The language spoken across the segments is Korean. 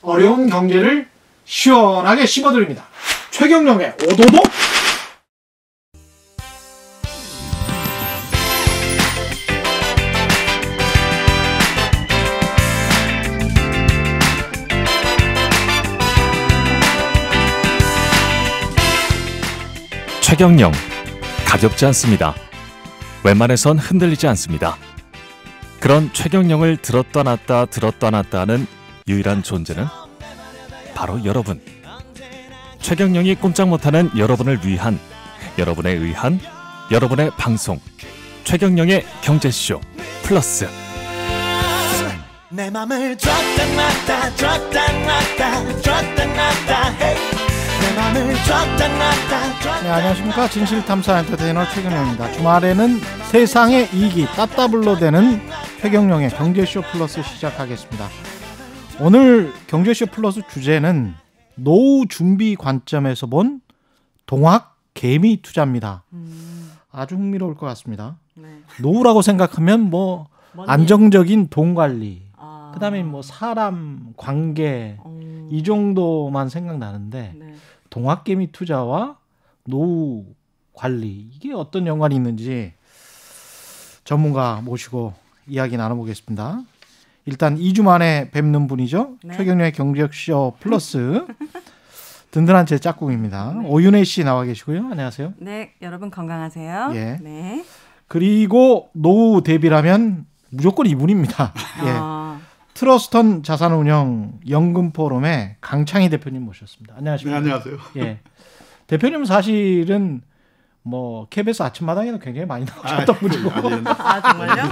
어려운 경제를 시원하게 씹어드립니다. 최경영의 오도독. 최경영, 가볍지 않습니다. 웬만해선 흔들리지 않습니다. 그런 최경영을 들었다 놨다 하는 유일한 존재는 바로 여러분. 최경영이 꼼짝 못하는 여러분을 위한, 여러분에 의한, 여러분의 방송. 최경영의 경제쇼 플러스. 내 맘을 줬다 놨다 내 맘을 줬다 놨다. 네, 안녕하십니까. 진실탐사 엔터테이너 최경영입니다. 주말에는 세상의 이익이 따따블로 되는 최경영의 경제쇼 플러스 시작하겠습니다. 오늘 경제쇼 플러스 주제는 노후 준비 관점에서 본 동학 개미 투자입니다. 아주 흥미로울 것 같습니다. 네. 노후라고 생각하면 뭐 안정적인 돈 관리, 그다음에 뭐 사람 관계 이 정도만 생각나는데 네. 동학 개미 투자와 노후 관리 이게 어떤 연관이 있는지 전문가 모시고 이야기 나눠보겠습니다. 일단 2주 만에 뵙는 분이죠. 네. 최경영의 경제쇼 플러스 든든한 제 짝꿍입니다. 네. 오윤혜 씨 나와 계시고요. 안녕하세요. 네, 여러분 건강하세요. 예. 네. 그리고 노후 대비라면 무조건 이분입니다. 예. 트러스턴 자산운용 연금포럼의 강창희 대표님 모셨습니다. 안녕하십니까? 네, 안녕하세요. 예. 대표님 사실은 뭐 KBS 아침마당에는 굉장히 많이 나오셨던 분이고. 아, 정말요?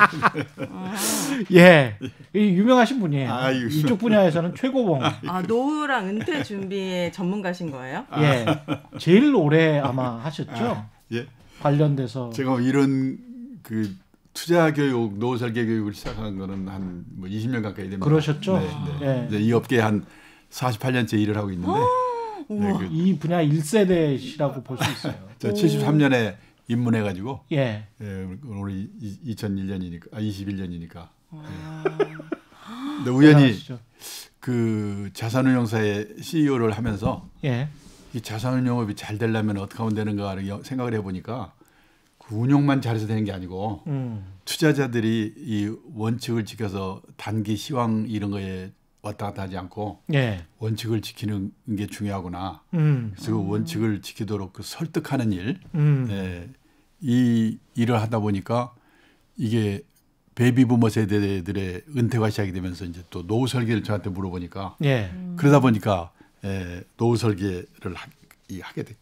예, 유명하신 분이에요. 이쪽 분야에서는 최고봉. 아, 노후랑 은퇴 준비의 전문가신 거예요? 예, 제일 오래 아마 하셨죠. 예. 관련돼서. 제가 이런 그 투자 교육, 노후 설계 교육을 시작한 거는 한 뭐 20년 가까이 됩니다. 그러셨죠? 네, 네. 예. 이제 이 업계에 한 48년째 일을 하고 있는데. 네, 이 분야 1세대시라고 볼 수 있어요. 저 73년에 입문해가지고 예. 예, 오늘 2001년이니까 21년이니까. 근데 우연히 그 자산운용사의 CEO를 하면서 예. 이 자산운용업이 잘 되려면 어떻게 하면 되는가를 생각을 해보니까 그 운용만 잘해서 되는 게 아니고 투자자들이 이 원칙을 지켜서 단기 시황 이런 거에 왔다 갔다 하지 않고 예. 원칙을 지키는 게 중요하구나. 그래서 그 원칙을 지키도록 그 설득하는 일, 예, 이 일을 하다 보니까 이게 베이비부머 세대들의 은퇴가 시작이 되면서 이제 또 노후 설계를 저한테 물어보니까 예. 그러다 보니까 노후 설계를 하게 됐.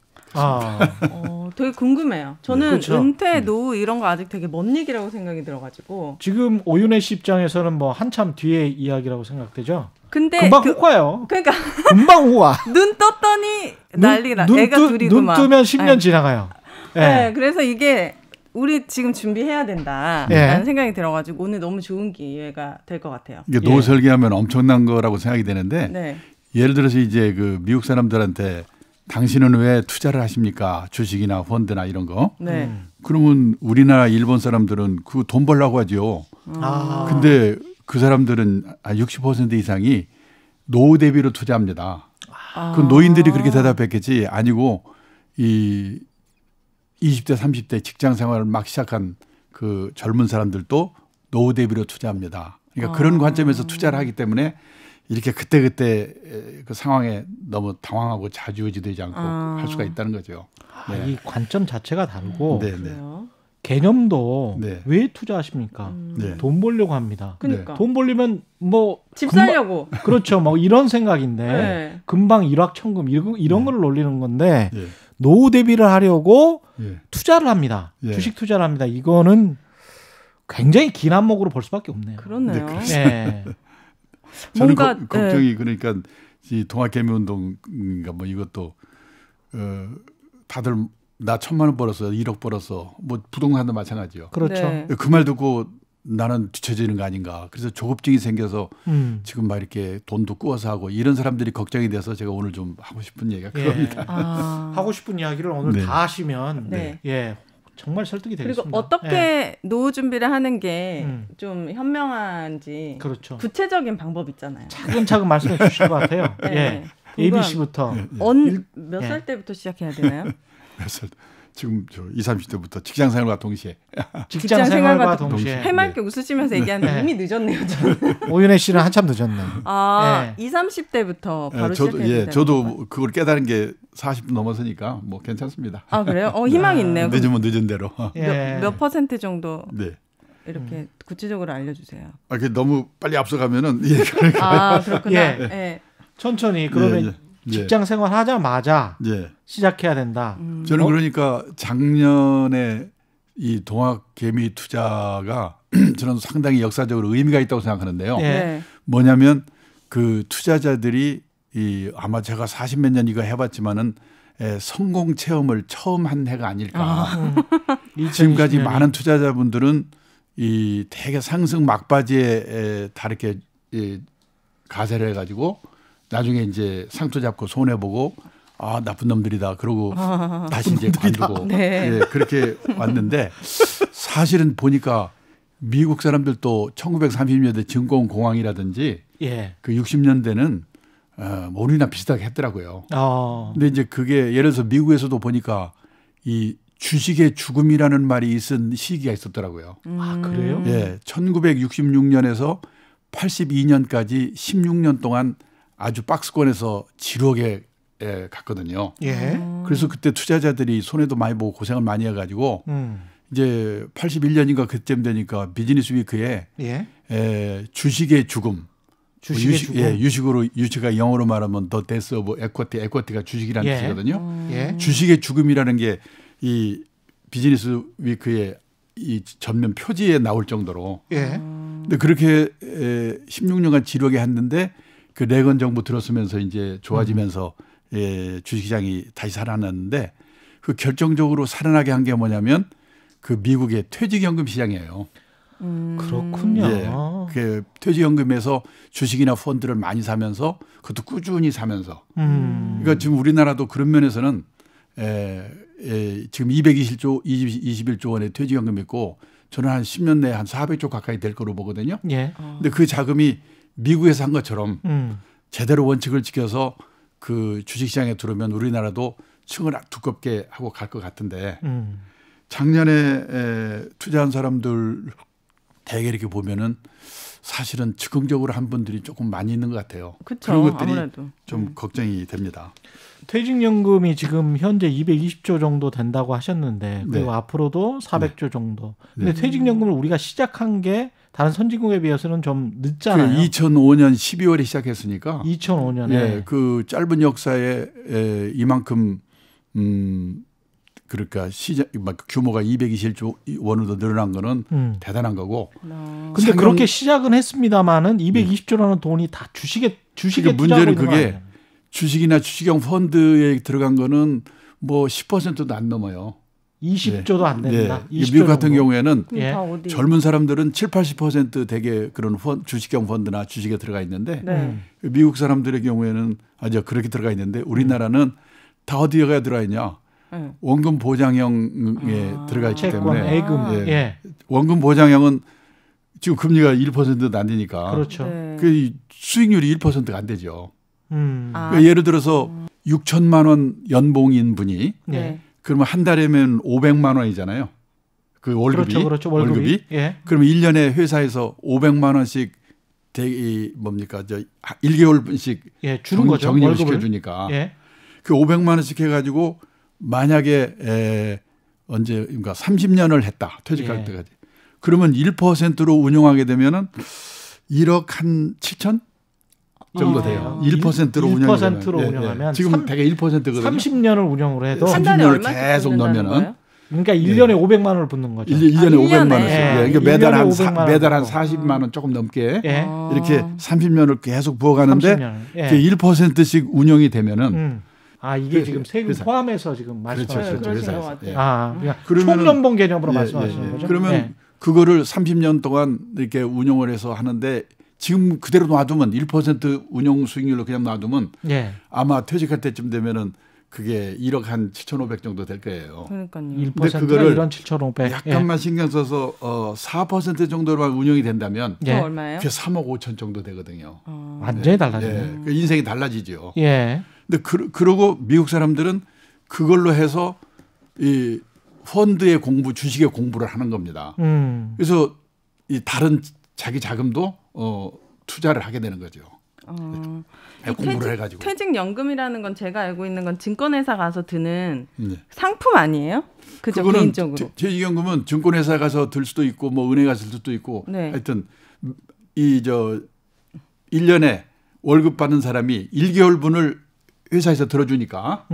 되게 궁금해요. 저는 네, 그렇죠. 은퇴, 노후 이런 거 아직 되게 먼 얘기라고 생각이 들어가지고. 지금 오윤혜 씨 입장에서는 뭐 한참 뒤의 이야기라고 생각되죠. 근데 금방 훅 가요. 그러니까 금방 훅 와. 눈 떴더니 난리가 나. 애가 둘이구만. 눈 뜨면 10년 네. 지나가요. 네, 그래서 이게 우리 지금 준비해야 된다라는 생각이 들어가지고 오늘 너무 좋은 기회가 될 것 같아요. 이게 노후 설계하면 엄청난 거라고 생각이 되는데 예를 들어서 이제 그 미국 사람들한테 당신은 왜 투자를 하십니까? 주식이나 펀드나 이런 거. 네. 그러면 우리나라 일본 사람들은 그 돈 벌라고 하죠. 근데 그 사람들은 60% 이상이 노후 대비로 투자합니다. 그 노인들이 그렇게 대답했겠지 아니고 이 20대 30대 직장 생활을 막 시작한 그 젊은 사람들도 노후 대비로 투자합니다. 그러니까 그런 관점에서 투자를 하기 때문에 이렇게 그때그때 그 상황에 너무 당황하고 좌지우지되지 않고 할 수가 있다는 거죠. 네. 이 관점 자체가 다르고 네네. 개념도 네. 왜 투자하십니까? 돈 벌려고 합니다. 그러니까. 돈 벌리면 뭐 집 살려고. 그렇죠. 뭐 이런 생각인데 금방 일확천금 이런 걸 놀리는 건데 노후 대비를 하려고 투자를 합니다. 주식 투자를 합니다. 이거는 굉장히 긴 안목으로 볼 수밖에 없네요. 그렇네요. 네. 저는 걱정이 그러니까 이 동학개미운동인가 뭐 이것도 다들 나 1,000만 원 벌었어, 1억 벌었어, 뭐 부동산도 마찬가지요. 그렇죠. 그 말 듣고 나는 뒤처지는 거 아닌가. 그래서 조급증이 생겨서 지금 막 이렇게 돈도 꾸어서 하고 이런 사람들이 걱정이 돼서 제가 오늘 좀 하고 싶은 얘기가 그겁니다. 하고 싶은 이야기를 오늘 다 하시면 정말 설득이 되겠습니다. 그리고 어떻게 노후 준비를 하는 게 좀 현명한지 그렇죠. 구체적인 방법 있잖아요. 차근차근 말씀해 주실 것 같아요. 예. ABC부터. 몇 살 때부터 시작해야 되나요? 몇 살? 지금 저 20, 30대부터 직장 생활과 동시에. 직장 생활과 동시에. 해맑게 웃으시면서 얘기하는데 이미 늦었네요. 저는. 오윤혜 씨는 한참 늦었네. 20, 30대부터 바로 저도, 시작해야 되는 저도 건가요? 그걸 깨달은 게 40분 넘었으니까 뭐 괜찮습니다. 아 그래요? 희망이 있네요. 늦으면 늦은 대로. 몇 퍼센트 정도 네. 이렇게 구체적으로 알려주세요. 너무 빨리 앞서가면은 그렇구나. 예. 천천히 그러면 직장 생활 하자마자 시작해야 된다. 저는 그러니까 작년에 이 동학 개미 투자가 저는 상당히 역사적으로 의미가 있다고 생각하는데요. 뭐냐면 그 투자자들이 아마 제가 40몇 년 이거 해봤지만은 성공 체험을 처음 한 해가 아닐까. 지금까지 많은 투자자분들은 이 되게 상승 막바지에 다 이렇게 가세를 해가지고 나중에 이제 상투 잡고 손해 보고 나쁜 놈들이다 그러고 다시 이제 관두고 그렇게 왔는데 사실은 보니까 미국 사람들도 1930년대 증권공황이라든지 그 60년대는 우리나 비슷하게 했더라고요. 근데 이제 그게 예를 들어서 미국에서도 보니까 이 주식의 죽음이라는 말이 있은 시기가 있었더라고요. 그래요? 1966년에서 82년까지 16년 동안 아주 박스권에서 지루하게 갔거든요. 그래서 그때 투자자들이 손해도 많이 보고 고생을 많이 해가지고 이제 81년인가 그쯤 되니까 비즈니스 위크에 주식의 죽음. 유식가 영어로 말하면 더 데스 오브 에쿼티가 주식이라는 뜻이거든요. 주식의 죽음이라는 게 이 비즈니스 위크의 이 전면 표지에 나올 정도로. 근데 그렇게 16년간 지루하게 했는데 그 레건 정부 들었으면서 이제 좋아지면서 주식시장이 다시 살아났는데 그 결정적으로 살아나게 한 게 뭐냐면 그 미국의 퇴직연금 시장이에요. 그렇군요. 그 퇴직연금에서 주식이나 펀드를 많이 사면서 그것도 꾸준히 사면서. 그러니까 지금 우리나라도 그런 면에서는 지금 21조 원의 퇴직연금이 있고 저는 한 10년 내에 한 400조 가까이 될 거로 보거든요. 근데 그 자금이 미국에서 한 것처럼 제대로 원칙을 지켜서 그 주식시장에 들어오면 우리나라도 층을 두껍게 하고 갈 것 같은데 작년에 투자한 사람들 대개 이렇게 보면은 사실은 즉흥적으로 한 분들이 조금 많이 있는 것 같아요. 그런 것들이 아무래도. 좀 걱정이 됩니다. 퇴직연금이 지금 현재 220조 정도 된다고 하셨는데 그리고 앞으로도 400조 정도. 근데 퇴직연금을 우리가 시작한 게 다른 선진국에 비해서는 좀 늦잖아요. 2005년 12월에 시작했으니까 2005년에 그 짧은 역사에 이만큼 그러니까 규모가 221조 원으로 늘어난 거는 대단한 거고. 근데 그렇게 시작은 했습니다만은 220조라는 돈이 다 주식에 그러니까 문제는 그게 주식이나 주식형 펀드에 들어간 거는 뭐 10%도 안 넘어요. 20조도 안 된다. 20조 미국 같은 정도. 경우에는 젊은 사람들은 7, 80% 되게 그런 주식형 펀드나 주식에 들어가 있는데 미국 사람들의 경우에는 그렇게 들어가 있는데 우리나라는 다 어디에 들어가 있냐. 원금 보장형에 들어가 있기 때문에 예금. 원금 보장형은 지금 금리가 1%도 안 되니까 그렇죠. 그 수익률이 1%가 안 되죠. 그러니까 예를 들어서 6천만 원 연봉인 분이 그러면 한 달에면 500만 원이잖아요. 그 월급이. 그렇죠. 월급이. 그러면 1년에 회사에서 500만 원씩 뭡니까? 1개월씩 주는 거죠. 정리를 시켜주니까 그 500만 원씩 해가지고 만약에 그러니까 30년을 했다. 퇴직할 때까지. 그러면 1%로 운용하게 되면은 1억 한 7천 정도 돼요. 1%로 운영하면 지금 대개 1%거든요. 30년을 운영을 해도 30년을 계속 넣으면은 그러니까 1년에 500만 원을 붓는 거죠. 1년에 500만 원씩. 그러니까 매달 한 40만 원 조금 넘게 이렇게 30년을 계속 부어가는데 1%씩 운영이 되면은 이게 지금 세금 포함해서 지금 말씀하시는 거죠. 그러니까 총연봉 개념으로 말씀하시는 거죠. 그러면 그거를 30년 동안 이렇게 운영을 해서 하는데 지금 그대로 놔두면 1% 운용 수익률로 그냥 놔두면 아마 퇴직할 때쯤 되면은 그게 1억 한 7,500 정도 될 거예요. 그러니까요. 1%가 그거를 1억 7,500. 약간만 신경 써서 4% 정도로만 운영이 된다면 그 얼마예요? 그게 3억 5천 정도 되거든요. 완전히 달라지네. 예. 그 인생이 달라지죠. 예. 근데 그러고 미국 사람들은 그걸로 해서 이 펀드의 공부, 주식의 공부를 하는 겁니다. 그래서 이 다른 자기 자금도 투자를 하게 되는 거죠. 공부를 해가지고. 퇴직연금이라는 건 제가 알고 있는 건 증권회사 가서 드는 상품 아니에요? 그죠, 개인적으로. 퇴직연금은 증권회사 가서 들 수도 있고 뭐 은행 가서 들 수도 있고 하여튼 1년에 월급 받는 사람이 1개월분을 회사에서 들어주니까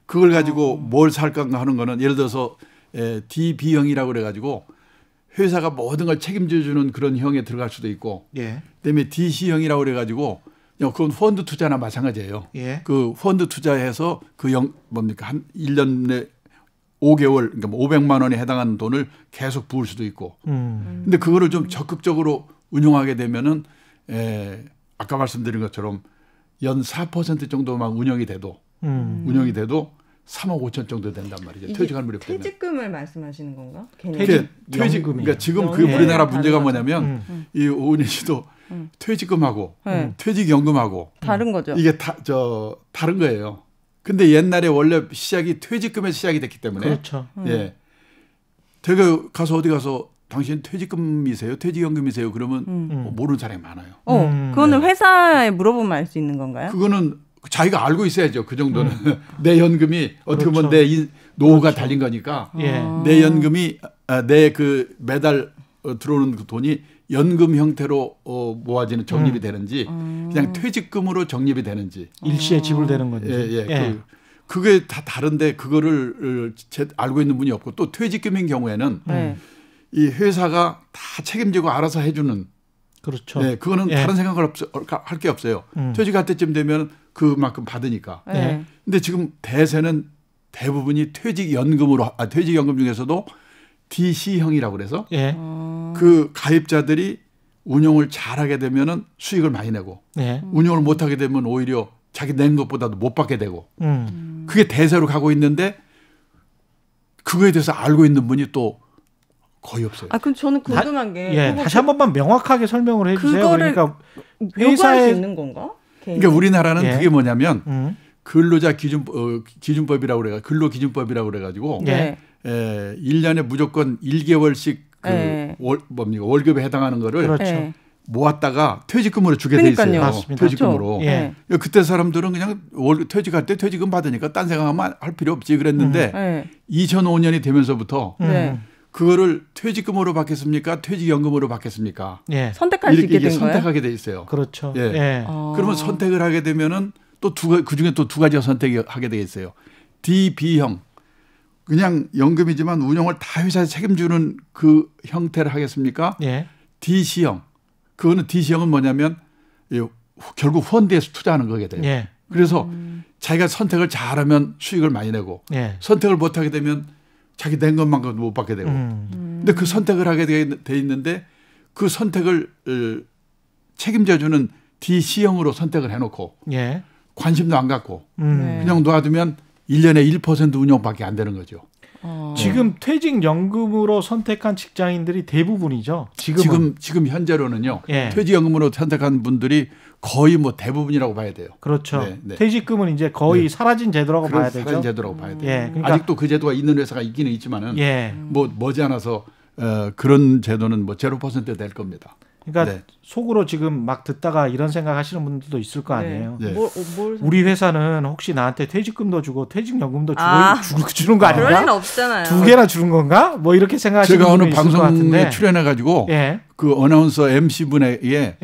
그걸 가지고 뭘 살까 하는 거는 예를 들어서 DB형이라고 그래가지고 회사가 모든 걸 책임져주는 그런 형에 들어갈 수도 있고 그다음에 DC형이라고 그래가지고 그건 펀드 투자나 마찬가지예요. 그 펀드 투자해서 뭡니까 한 1년에 5개월 그러니까 500만 원에 해당하는 돈을 계속 부을 수도 있고 근데 그거를 좀 적극적으로 운용하게 되면은 아까 말씀드린 것처럼 연 4% 정도만 운영이 돼도 3억 5천 정도 된단 말이죠. 퇴직할 무렵 되면. 퇴직금을 말씀하시는 건가? 퇴직 그러니까 지금 그 우리나라 문제가 뭐냐면 이 오은희 씨도 퇴직금하고 퇴직연금하고 다른 거죠. 이게 다른 거예요. 근데 옛날에 원래 시작이 퇴직금에서 시작이 됐기 때문에 그렇죠. 예. 제가 가서 어디 가서 당신 퇴직금이세요? 퇴직연금이세요? 그러면 모르는 사람이 많아요. 그거는 회사에 물어보면 알 수 있는 건가요? 그거는 자기가 알고 있어야죠. 그 정도는. 내 연금이 어떻게 보면 내 노후가 달린 거니까 내 연금이 내 그 매달 들어오는 그 돈이 연금 형태로 모아지는 적립이 되는지 그냥 퇴직금으로 적립이 되는지 일시에 지불되는 건지. 그게 다 다른데 그거를 알고 있는 분이 없고 또 퇴직금인 경우에는 이 회사가 다 책임지고 알아서 해주는 그렇죠. 네, 그거는 다른 생각을 할 게 없어요. 퇴직할 때쯤 되면 그만큼 받으니까. 근데 지금 대세는 대부분이 퇴직연금 중에서도 DC형이라고 그래서 그 가입자들이 운용을 잘하게 되면은 수익을 많이 내고 운용을 못하게 되면 오히려 자기 낸 것보다도 못 받게 되고 그게 대세로 가고 있는데 그거에 대해서 알고 있는 분이 또 거의 없어요. 그럼 저는 궁금한 게 다시 한 번만 명확하게 설명을 해주세요. 그러니까 회사에 있는 건가? 그러니까 우리나라는 그게 뭐냐면 근로자 기준법이라고 그래가 근로기준법이라고 그래가지고 1년에 무조건 1개월씩 월급에 해당하는 거를 그렇죠. 모았다가 퇴직금으로 주게 돼 있어요. 맞습니다. 퇴직금으로. 그때 사람들은 그냥 퇴직할 때 퇴직금 받으니까 딴 생각하면 할 필요 없지 그랬는데 2005년이 되면서부터 그거를 퇴직금으로 받겠습니까? 퇴직연금으로 받겠습니까? 선택할 수 있게 된 거예요? 선택하게 돼 있어요. 그렇죠. 그러면 선택을 하게 되면은 또 그중에 또 두 가지가 선택하게 돼 있어요. DB형. 그냥 연금이지만 운용을 다 회사에서 책임주는 그 형태를 하겠습니까? DC형. 그거는 DC형은 뭐냐면 결국 펀드에서 투자하는 거게 돼요. 그래서 자기가 선택을 잘하면 수익을 많이 내고 선택을 못하게 되면 자기 낸 것만큼 못 받게 되고. 근데 그 선택을 하게 돼 있는데 그 선택을 책임져주는 DC형으로 선택을 해놓고 관심도 안 갖고 그냥 놔두면 1년에 1% 운용밖에 안 되는 거죠. 지금 퇴직연금으로 선택한 직장인들이 대부분이죠. 지금 현재로는요. 퇴직연금으로 선택한 분들이 거의 뭐 대부분이라고 봐야 돼요. 그렇죠. 퇴직금은 이제 거의 사라진 제도라고 봐야 되죠. 사라진 제도라고 봐야 돼요. 그러니까 아직도 그 제도가 있는 회사가 있기는 있지만은 뭐 머지않아서 그런 제도는 뭐 0% 될 겁니다. 그러니까 속으로 지금 막 듣다가 이런 생각하시는 분들도 있을 거 아니에요. 뭘 우리 회사는 혹시 나한테 퇴직금도 주고 퇴직연금도 주는 거 아닌가? 그럴 리는 없잖아요. 두 개나 주는 건가? 뭐 이렇게 생각하시는 분이 있을 것 같은데. 제가 어느 방송에 출연해가지고 그 어나운서 MC 분에게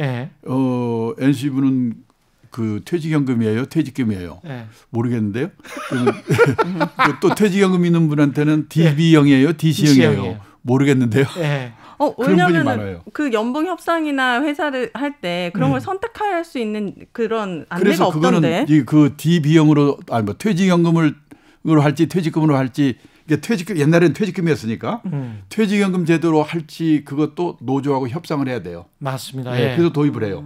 MC 분은 그 퇴직연금이에요, 퇴직금이에요. 모르겠는데요. 또 퇴직연금 있는 분한테는 DB형이에요, DC형이에요. 모르겠는데요. 왜냐하면 그 연봉 협상이나 회사를 할 때 그런 걸 선택할 수 있는 그런 안내가 없던데. 그래서 그거는 그 DB형으로 뭐 퇴직연금으로 할지 퇴직금으로 할지 퇴직금 옛날에는 퇴직금이었으니까 퇴직연금 제도로 할지 그것도 노조하고 협상을 해야 돼요. 맞습니다. 그래서 도입을 해요.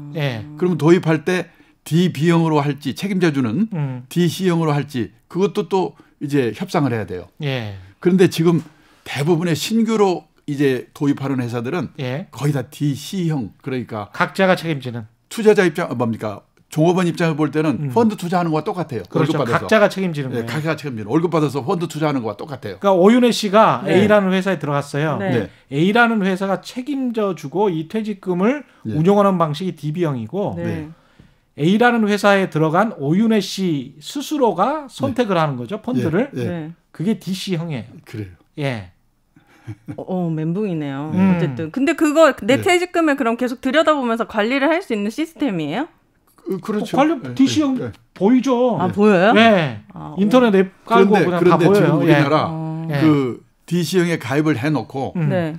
그러면 도입할 때 DB형으로 할지 책임져주는 DC형으로 할지 그것도 또 이제 협상을 해야 돼요. 예. 그런데 지금 대부분의 신규로 이제 도입하는 회사들은 예. 거의 다 DC형 그러니까 각자가 책임지는 투자자 입장 뭡니까? 종업원 입장을 볼 때는 펀드 투자하는 거와 똑같아요. 그렇죠. 월급 받아서. 각자가 책임지는 거예요. 각자가 책임지는 월급 받아서 펀드 투자하는 거와 똑같아요. 그러니까 오윤혜 씨가 네. A라는 회사에 들어갔어요. 네. A라는 회사가 책임져주고 이 퇴직금을 운용하는 방식이 DB형이고 네. A라는 회사에 들어간 오윤혜 씨 스스로가 선택을 하는 거죠. 펀드를. 네. 그게 DC형이에요. 그래요. 예. 멘붕이네요. 어쨌든. 근데 그거 내 퇴직금을 그럼 계속 들여다보면서 관리를 할 수 있는 시스템이에요? 그렇죠. 관리 DC형 보이죠. 보여요? 네. 인터넷 앱 깔고 그냥 다 보여요. 지금 우리나라 그 DC형에 가입을 해놓고 네.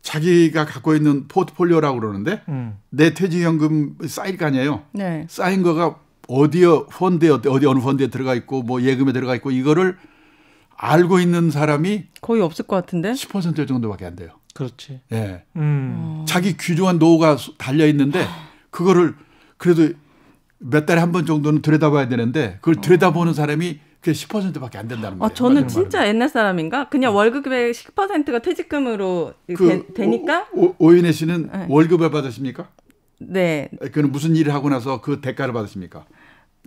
자기가 갖고 있는 포트폴리오라고 그러는데 내 퇴직연금 쌓일 거 아니에요. 네. 쌓인 거가 어디에 펀드에 어느 펀드에 들어가 있고 뭐 예금에 들어가 있고 이거를 알고 있는 사람이 거의 없을 것 같은데 10% 정도밖에 안 돼요. 그렇지. 예. 자기 귀중한 노후가 달려 있는데 그거를 그래도 몇 달에 한 번 정도는 들여다봐야 되는데 그걸 들여다보는 사람이 그게 10%밖에 안 된다는 거예요. 저는 진짜 옛날 사람인가? 그냥 월급의 10%가 퇴직금으로 되니까? 오윤혜 씨는 네. 월급을 받으십니까? 네. 그는 무슨 일을 하고 나서 그 대가를 받으십니까?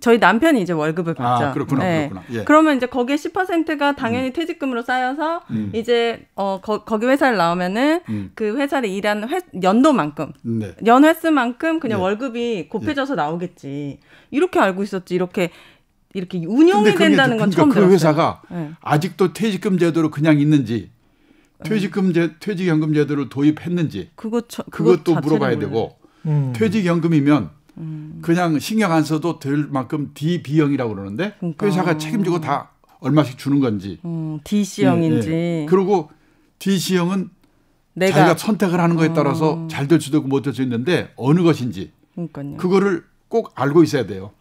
저희 남편이 이제 월급을 받죠. 그렇구나. 네. 그렇구나. 예. 그러면 이제 거기에 10%가 당연히 퇴직금으로 쌓여서 이제 거기 회사를 나오면은 그 회사를 일하는 연도만큼, 네. 연 횟수만큼 그냥 월급이 곱해져서 나오겠지. 이렇게 알고 있었지. 이렇게 운용이 된다는 건 처음 들었어요. 그 회사가 아직도 퇴직금 제도로 그냥 있는지 퇴직연금 제도를 도입했는지 그것도 물어봐야 되고 퇴직연금이면 그냥 신경 안 써도 될 만큼 DB형이라고 그러는데 회사가 책임지고 다 얼마씩 주는 건지 DC형인지 그리고 DC형은 자기가 선택을 하는 거에 따라서 잘 될 수도 있고 못 될 수 있는데 어느 것인지 그러니까요. 그거를 꼭 알고 있어야 돼요.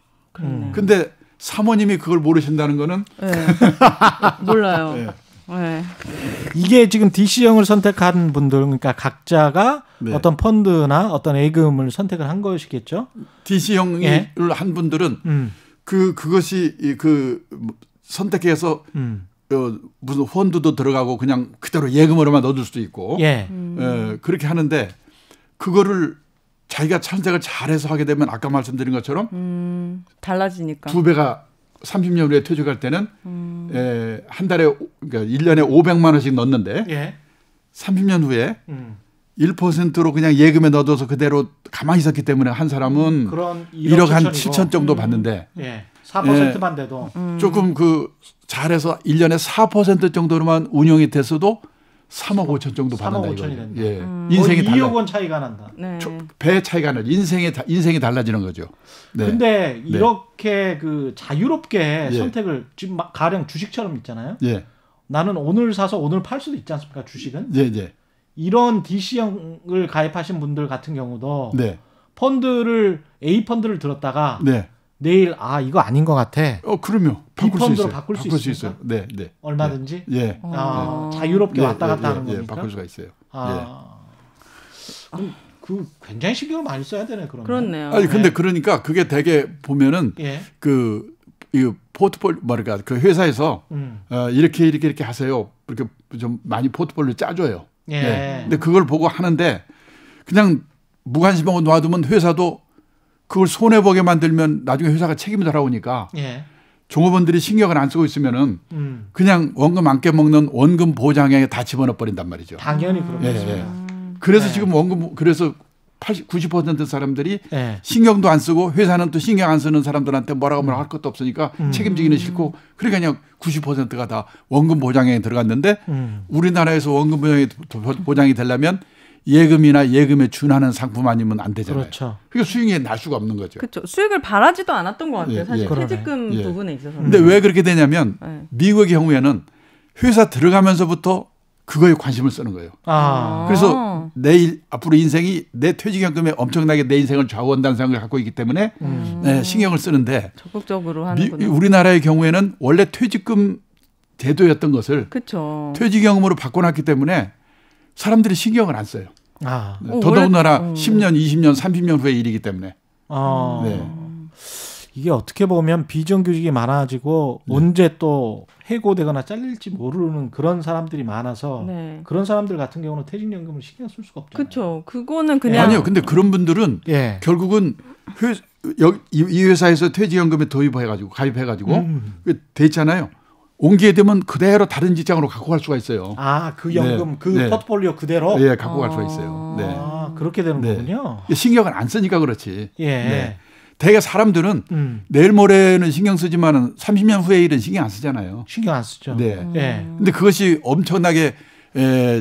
근데 사모님이 그걸 모르신다는 거는 몰라요. 네. 이게 지금 DC형을 선택한 분들, 그러니까 각자가 어떤 펀드나 어떤 예금을 선택을 한 것이겠죠. DC형을 한 분들은 그것이 선택해서 무슨 펀드도 들어가고 그냥 그대로 예금으로만 넣어둘 수도 있고 그렇게 하는데 그거를 자기가 선택을 잘해서 하게 되면 아까 말씀드린 것처럼 달라지니까 2배가 30년 후에 퇴직할 때는 한 달에 그러니까 1년에 500만 원씩 넣는데 30년 후에 1%로 그냥 예금에 넣어둬서 그대로 가만히 있었기 때문에 한 사람은 1억 한 7천 정도 받는데 4%만 돼도 조금 잘해서 1년에 4% 정도로만 운용이 됐어도 3억 5천 정도 받는다. 3억 5천이 된다. 인생이 2억 원 차이가 난다. 배 차이가 나죠. 인생이 달라지는 거죠. 근데 이렇게 자유롭게 선택을 지금 가령 주식처럼 있잖아요. 나는 오늘 사서 오늘 팔 수도 있지 않습니까? 주식은. 이런 DC형을 가입하신 분들 같은 경우도 A 펀드를 들었다가 내일 이거 아닌 것 같아. 그러면 B 펀드로 바꿀 수 있어요. 네. 얼마든지. 자유롭게 왔다 갔다 하는 거니까. 바꿀 수가 있어요. 굉장히 신경을 많이 써야 되네 그러면. 그렇네요. 근데 그러니까 그게 되게 보면은 이 포트폴리오 그 회사에서 이렇게 하세요. 이렇게 좀 많이 포트폴리오 짜줘요. 근데 그걸 보고 하는데 그냥 무관심하고 놔두면 회사도 그걸 손해 보게 만들면 나중에 회사가 책임을 돌아오니까 종업원들이 신경을 안 쓰고 있으면은 그냥 원금 안 깨먹는 원금 보장액에 다 집어넣어 버린단 말이죠. 당연히 그렇죠. 그래서 지금 그래서 90% 사람들이 신경도 안 쓰고 회사는 또 신경 안 쓰는 사람들한테 뭐라고 할 것도 없으니까 책임지기는 싫고 그러니까 그냥 90%가 다 원금 보장액에 들어갔는데 우리나라에서 원금 보장이 되려면 예금이나 예금에 준하는 상품 아니면 안 되잖아요. 그렇죠. 그러니까 수익이 날 수가 없는 거죠. 그렇죠. 수익을 바라지도 않았던 것 같아요. 사실 퇴직금 부분에 있어서. 근데 왜 그렇게 되냐면 미국의 경우에는 회사 들어가면서부터 그거에 관심을 쓰는 거예요. 그래서 앞으로 인생이 내 퇴직연금에 엄청나게 내 인생을 좌우한다는 생각을 갖고 있기 때문에 신경을 쓰는데 적극적으로 하는구나. 우리나라의 경우에는 원래 퇴직금 제도였던 것을 퇴직연금으로 바꿔놨기 때문에 사람들이 신경을 안 써요. 더더군다나 10년, 20년, 30년 후의 일이기 때문에. 이게 어떻게 보면 비정규직이 많아지고 네. 언제 또 해고되거나 잘릴지 모르는 그런 사람들이 많아서 네. 그런 사람들 같은 경우는 퇴직연금을 신경 쓸 수가 없잖아요. 그렇죠. 그거는 그냥 아니요. 근데 그런 분들은 예. 결국은 이 회사에서 퇴직연금에 도입해가지고 가입해가지고 됐잖아요. 옮기게 되면 그대로 다른 직장으로 갖고 갈 수가 있어요. 아, 그 연금, 네. 그 네. 포트폴리오 그대로? 네, 갖고 갈 수가 있어요. 네. 아, 그렇게 되는 네. 거군요. 신경을 안 쓰니까 그렇지. 예. 네. 대개 사람들은 내일 모레는 신경 쓰지만 30년 후의 일은 신경 안 쓰잖아요. 신경 안 쓰죠. 네. 근데 그것이 엄청나게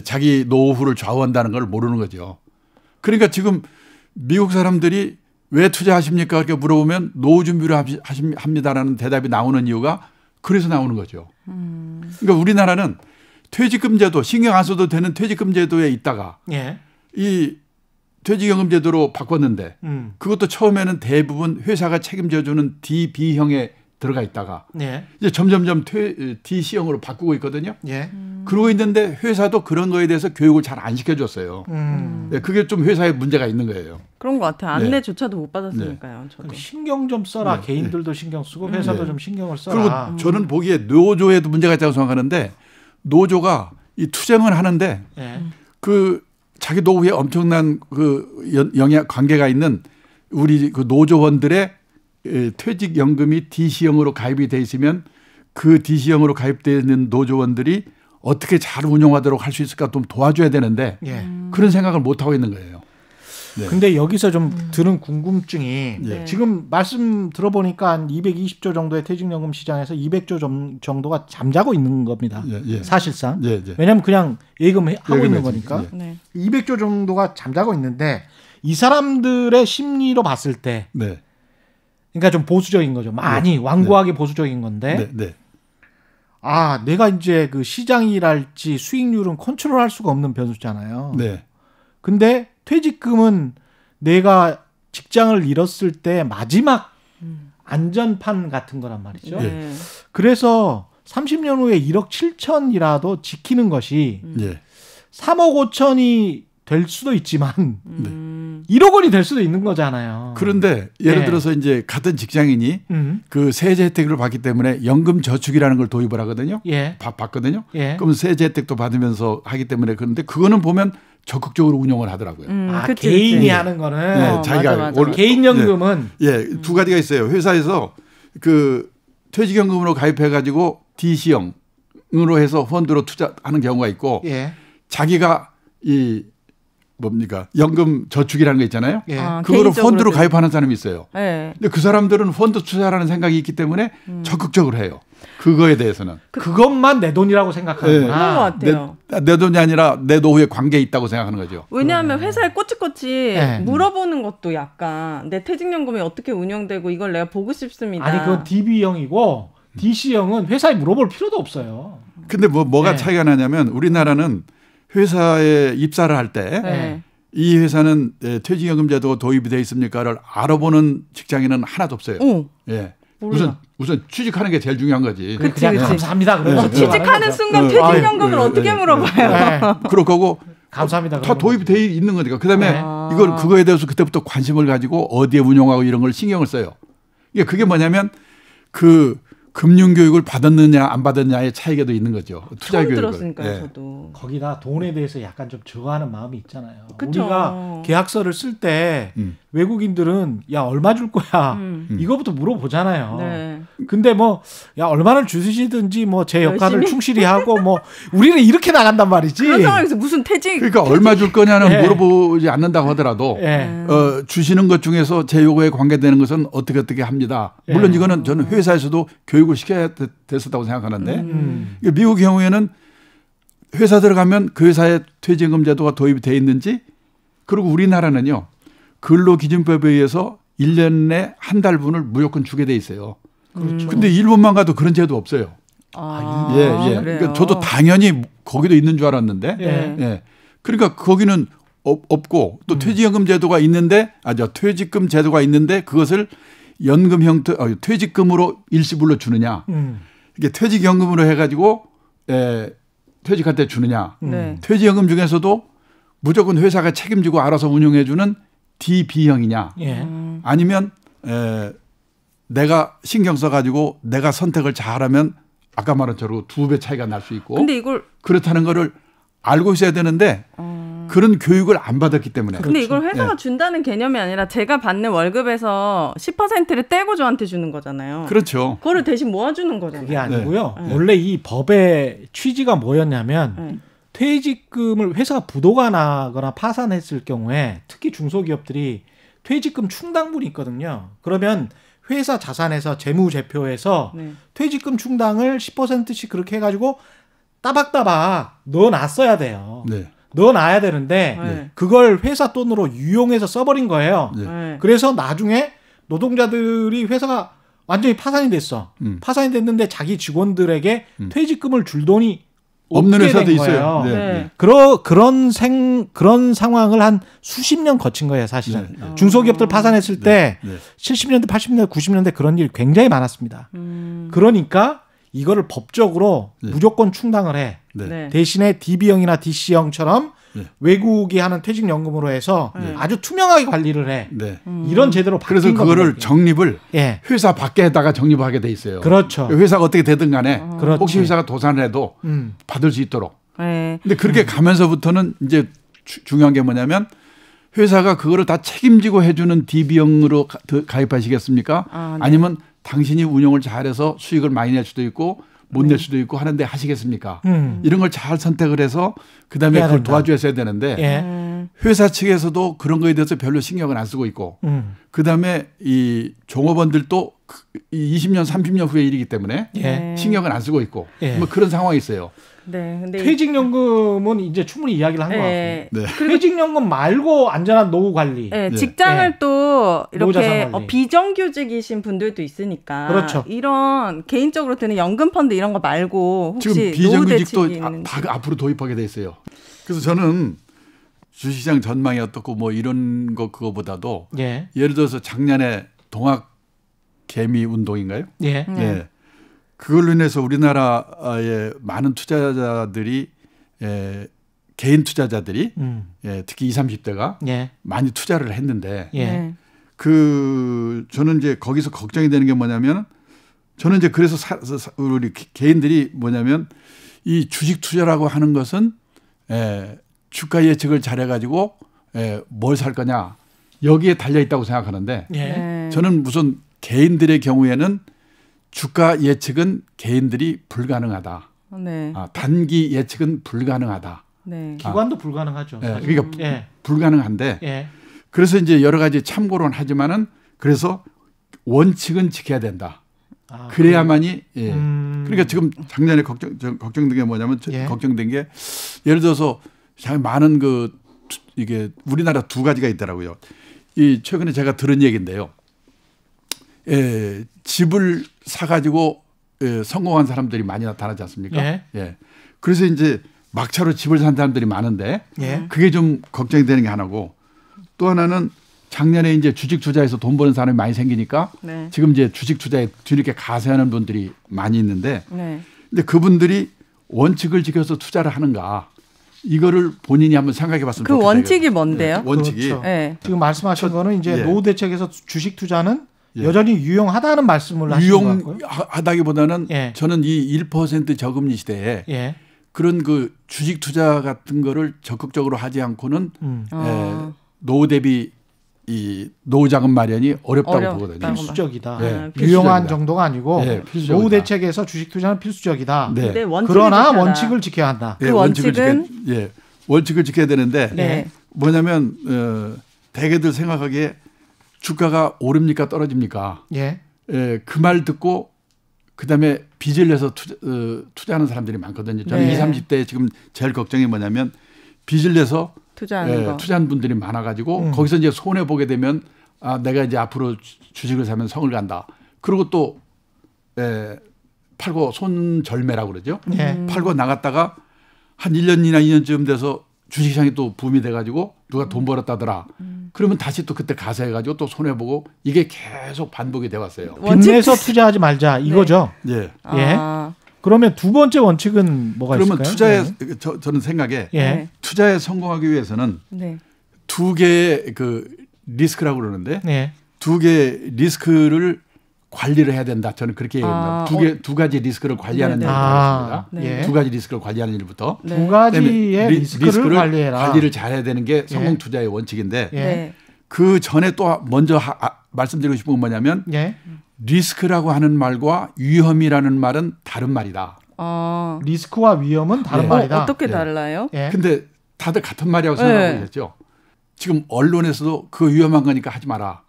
자기 노후를 좌우한다는 걸 모르는 거죠. 그러니까 지금 미국 사람들이 왜 투자하십니까? 이렇게 물어보면 노후 준비를 합니다라는 대답이 나오는 이유가 그래서 나오는 거죠. 그러니까 우리나라는 퇴직금 제도, 신경 안 써도 되는 퇴직금 제도에 있다가 예. 이 퇴직연금 제도로 바꿨는데 그것도 처음에는 대부분 회사가 책임져주는 DB형에 들어가 있다가 예. 이제 점점점 DC형으로 바꾸고 있거든요. 예. 그러고 있는데 회사도 그런 거에 대해서 교육을 잘 안 시켜줬어요. 네, 그게 좀 회사에 문제가 있는 거예요. 그런 것 같아요. 안내조차도 못 받았으니까요. 네. 저도. 신경 좀 써라. 네. 개인들도 신경 쓰고 회사도 좀 신경을 써라. 그리고 저는 보기에 노조에도 문제가 있다고 생각하는데 노조가 이 투쟁을 하는데 그 자기 노후에 엄청난 그 영향 관계가 있는 우리 그 노조원들의 퇴직연금이 DC형으로 가입이 돼 있으면 그 DC형으로 가입되어 있는 노조원들이 어떻게 잘 운영하도록 할 수 있을까 좀 도와줘야 되는데 그런 생각을 못 하고 있는 거예요. 네. 근데 여기서 좀 드는 궁금증이 네. 지금 말씀 들어보니까 한 220조 정도의 퇴직연금 시장에서 200조 정도가 잠자고 있는 겁니다. 사실상. 왜냐하면 그냥 예금하고 있는 거니까. 200조 정도가 잠자고 있는데 이 사람들의 심리로 봤을 때 그러니까 좀 보수적인 거죠. 많이 완고하게 보수적인 건데 아, 내가 이제 그 시장이랄지 수익률은 컨트롤할 수가 없는 변수잖아요. 근데 퇴직금은 내가 직장을 잃었을 때 마지막 안전판 같은 거란 말이죠. 그래서 30년 후에 1억 7천이라도 지키는 것이 3억 5천이 될 수도 있지만 1억 원이 될 수도 있는 거잖아요. 그런데 예를 들어서 이제 같은 직장인이 그 세제 혜택을 받기 때문에 연금 저축이라는 걸 도입을 하거든요. 받거든요. 그럼 세제 혜택도 받으면서 하기 때문에 그런데 그거는 보면 적극적으로 운영을 하더라고요. 그치, 개인이 하는 거는 자기가 맞아. 개인 연금은 두 가지가 있어요. 회사에서 그 퇴직연금으로 가입해가지고 DC형으로 해서 펀드로 투자하는 경우가 있고 자기가 이 뭡니까 연금 저축이라는 거 있잖아요. 그거로 펀드로 가입하는 사람이 있어요. 근데 그 사람들은 펀드 투자라는 생각이 있기 때문에 적극적으로 해요. 그거에 대해서는 그것만 내 돈이라고 생각하는구나. 그런 것 같아요. 내 돈이 아니라 내 노후에 관계 있다고 생각하는 거죠. 왜냐하면 회사에 꼬치꼬치 물어보는 것도 약간 내 퇴직연금이 어떻게 운영되고 이걸 내가 보고 싶습니다. 아니 그건 DB형이고 DC형은 회사에 물어볼 필요도 없어요. 근데 뭐가 차이가 나냐면 우리나라는 회사에 입사를 할 때 이 회사는 퇴직연금 제도가 도입이 되어 있습니까를 알아보는 직장인은 하나도 없어요. 우선 취직하는 게 제일 중요한 거지. 그치. 감사합니다. 그러면 취직하는 순간 퇴직연금을 어떻게 물어봐요? 그렇고 감사합니다. 다 도입이 되어 있는 거니까. 그다음에 그거에 대해서 그때부터 관심을 가지고 어디에 운용하고 이런 걸 신경을 써요. 그게 뭐냐면 그 금융교육을 받았느냐 안 받았느냐의 차이가 있는 거죠. 투자 교육을. 들었으니까요, 저도. 거기다 돈에 대해서 약간 좀 저하는 마음이 있잖아요. 그쵸. 우리가 계약서를 쓸 때 외국인들은 야 얼마 줄 거야 이거부터 물어보잖아요. 근데 뭐 야 얼마를 주시든지 뭐 제 역할을 열심히? 충실히 하고 뭐 우리는 이렇게 나간단 말이지. 그런 상황에서 무슨 그러니까 얼마 줄 거냐는 물어보지 않는다고 하더라도 주시는 것 중에서 제 요구에 관계되는 것은 어떻게 합니다. 물론 이거는 저는 회사에서도 교육을 시켜야 됐었다고 생각하는데 미국 경우에는 회사 들어가면 그 회사의 퇴직연금 제도가 도입이 돼 있는지 그리고 우리나라는요. 근로기준법에 의해서 1년 내 한 달분을 무조건 주게 돼 있어요. 그렇죠. 근데 일본만 가도 그런 제도 없어요. 그러니까 저도 당연히 거기도 있는 줄 알았는데 그러니까 거기는 없고 또 퇴직연금 제도가 있는데 퇴직금 제도가 있는데 그것을 연금 형태 퇴직금으로 일시불로 주느냐 이게 퇴직연금으로 해가지고 퇴직할 때 주느냐 퇴직연금 중에서도 무조건 회사가 책임지고 알아서 운용해주는 DB형이냐 아니면 내가 신경 써가지고 내가 선택을 잘하면 아까 말한 대로 2배 차이가 날 수 있고. 근데 이걸 그렇다는 거를 알고 있어야 되는데 그런 교육을 안 받았기 때문에. 근데 이걸 회사가 준다는 개념이 아니라 제가 받는 월급에서 10%를 떼고 저한테 주는 거잖아요. 그렇죠. 그거를 대신 모아주는 거잖아요. 그게 아니고요. 원래 이 법의 취지가 뭐였냐면 퇴직금을 회사가 부도가 나거나 파산했을 경우에 특히 중소기업들이 퇴직금 충당분이 있거든요. 그러면 회사 자산에서 재무제표에서 퇴직금 충당을 10%씩 그렇게 해가지고 따박따박 넣어놨어야 돼요. 넣어놔야 되는데 그걸 회사 돈으로 유용해서 써버린 거예요. 그래서 나중에 노동자들이 회사가 완전히 파산이 됐어. 파산이 됐는데 자기 직원들에게 퇴직금을 줄 돈이 없는 회사도 있어요. 그런 상황을 한 수십 년 거친 거예요, 사실은. 중소기업들 파산했을 때 70년대, 80년대, 90년대 그런 일이 굉장히 많았습니다. 그러니까 이거를 법적으로 무조건 충당을 해. 대신에 DB형이나 DC형처럼 외국이 하는 퇴직연금으로 해서 아주 투명하게 관리를 해. 이런 제도로 바뀐 그래서 그거를 겁니다. 정립을 회사 밖에다가 정립하게 돼 있어요. 그렇죠. 회사가 어떻게 되든 간에 혹시 회사가 도산을 해도 받을 수 있도록. 근데 그렇게 가면서부터는 이제 중요한 게 뭐냐면 회사가 그거를 다 책임지고 해주는 DB형으로 가입하시겠습니까? 아니면 당신이 운영을 잘해서 수익을 많이 낼 수도 있고 못 낼 수도 있고 하는데 하시겠습니까? 이런 걸 잘 선택을 해서 그다음에 그걸 도와줘야 되는데 회사 측에서도 그런 거에 대해서 별로 신경을 안 쓰고 있고 그다음에 이 종업원들도 20년, 30년 후의 일이기 때문에 신경을 안 쓰고 있고 뭐 그런 상황이 있어요. 근데 퇴직연금은 이제 충분히 이야기를 한 것 같고 퇴직연금 말고 안전한 노후 관리. 직장을 또 이렇게 비정규직이신 분들도 있으니까 그렇죠. 이런 개인적으로 드는 연금펀드 이런 거 말고 혹시 지금 비정규직도 다 앞으로 도입하게 돼 있어요. 그래서 저는 주식시장 전망이 어떻고 뭐 이런 거 그거보다도 예를 들어서 작년에 동학 개미 운동인가요? 그걸로 인해서 우리나라의 많은 투자자들이 개인 투자자들이 특히 20, 30대가 많이 투자를 했는데 저는 이제 거기서 걱정이 되는 게 뭐냐면 저는 이제 그래서 우리 개인들이 뭐냐면 이 주식 투자라고 하는 것은 주가 예측을 잘해가지고 뭘 살 거냐 여기에 달려 있다고 생각하는데 저는 무슨 개인들의 경우에는 주가 예측은 개인들이 불가능하다. 단기 예측은 불가능하다. 기관도 불가능하죠. 그러니까 불가능한데 그래서 이제 여러 가지 참고는 하지만은 그래서 원칙은 지켜야 된다. 그래야만이 그러니까 지금 작년에 걱정된 게 뭐냐면 걱정된 게 예를 들어서 많은 이게 우리나라 두 가지가 있더라고요. 이 최근에 제가 들은 얘기인데요. 집을 사가지고 성공한 사람들이 많이 나타나지 않습니까? 그래서 이제 막차로 집을 산 사람들이 많은데 그게 좀 걱정이 되는 게 하나고 또 하나는 작년에 이제 주식 투자에서 돈 버는 사람이 많이 생기니까 지금 이제 주식 투자에 뒤늦게 가세하는 분들이 많이 있는데 근데 그분들이 원칙을 지켜서 투자를 하는가 이거를 본인이 한번 생각해 봤으면 좋겠다. 그 원칙이 뭔데요? 원칙이 그렇죠. 지금 말씀하신 거는 이제 노후 대책에서 주식 투자는 여전히 유용하다는 말씀을 하시는 것 같고요. 유용하다기보다는 저는 이 1% 저금리 시대에 그런 그 주식 투자 같은 거를 적극적으로 하지 않고는 노후 대비 이 노후 자금 마련이 어렵다고 보거든요. 필수적이다. 유용한 정도가 아니고 노후 대책에서 주식 투자는 필수적이다. 그러나 원칙을 지켜야 한다. 그 원칙은 원칙을 지켜야 되는데 뭐냐면 대개들 생각하기에 주가가 오릅니까 떨어집니까? 그 말 듣고 그다음에 빚을 내서 투자하는 사람들이 많거든요. 저는 20, 30대에 지금 제일 걱정이 뭐냐면 빚을 내서 투자한 분들이 많아가지고 거기서 이제 손해 보게 되면 내가 이제 앞으로 주식을 사면 성을 간다. 그리고 또 팔고 손절매라고 그러죠. 팔고 나갔다가 한 1년이나 2년쯤 돼서 주식시장이 또 붐이 돼가지고 누가 돈 벌었다더라. 그러면 다시 또 그때 가세해가지고 또 손해보고 이게 계속 반복이 돼 왔어요. 빚내서 투자하지 말자 이거죠. 그러면 두 번째 원칙은 뭐가 그러면 있을까요? 투자에 저는 생각에 투자에 성공하기 위해서는 두 개의 그 리스크라고 그러는데 두 개의 리스크를 관리를 해야 된다. 저는 그렇게 얘기합니다. 두 가지 리스크를 관리하는 일을 하겠습니다. 네. 두 가지 리스크를 관리하는 일부터. 두 가지의 리스크를 관리해라. 관리를 잘해야 되는 게 성공 투자의 원칙인데 그 전에 또 먼저 말씀드리고 싶은 건 뭐냐면 리스크라고 하는 말과 위험이라는 말은 다른 말이다. 리스크와 위험은 다른 말이다. 어떻게 달라요? 근데 다들 같은 말이라고 생각하고 계셨죠. 지금 언론에서도 그 위험한 거니까 하지 마라.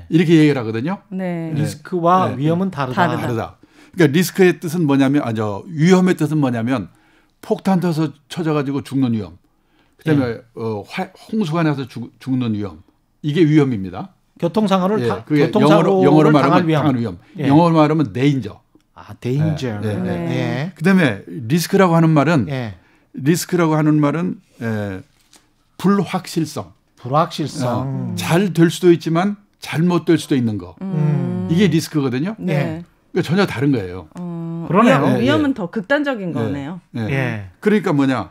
이렇게 얘기를 하거든요. 리스크와 위험은 다르다. 그러니까 리스크의 뜻은 뭐냐면, 위험의 뜻은 뭐냐면 폭탄 터서 쳐져가지고 죽는 위험. 그다음에 홍수가 나서 죽는 위험. 이게 위험입니다. 교통사고를 영어로 말하면 당한 위험. 영어로 말하면 danger. danger. 그다음에 리스크라고 하는 말은 불확실성. 잘 될 수도 있지만 잘못 될 수도 있는 거. 이게 리스크거든요. 그러니까 전혀 다른 거예요. 그러네요. 위험은 더 극단적인 거네요. 그러니까 뭐냐.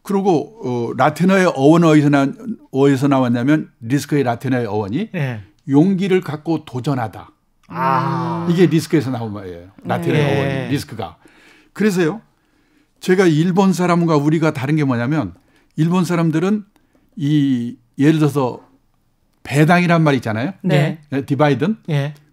그리고 라틴어의 어원 어디서 나왔냐면 리스크의 라틴어의 어원이 용기를 갖고 도전하다. 이게 리스크에서 나온 말이에요. 라틴어의 어원이 리스크가. 그래서요. 제가 일본 사람과 우리가 다른 게 뭐냐면 일본 사람들은 예를 들어서 배당이란 말 있잖아요. 디바이든.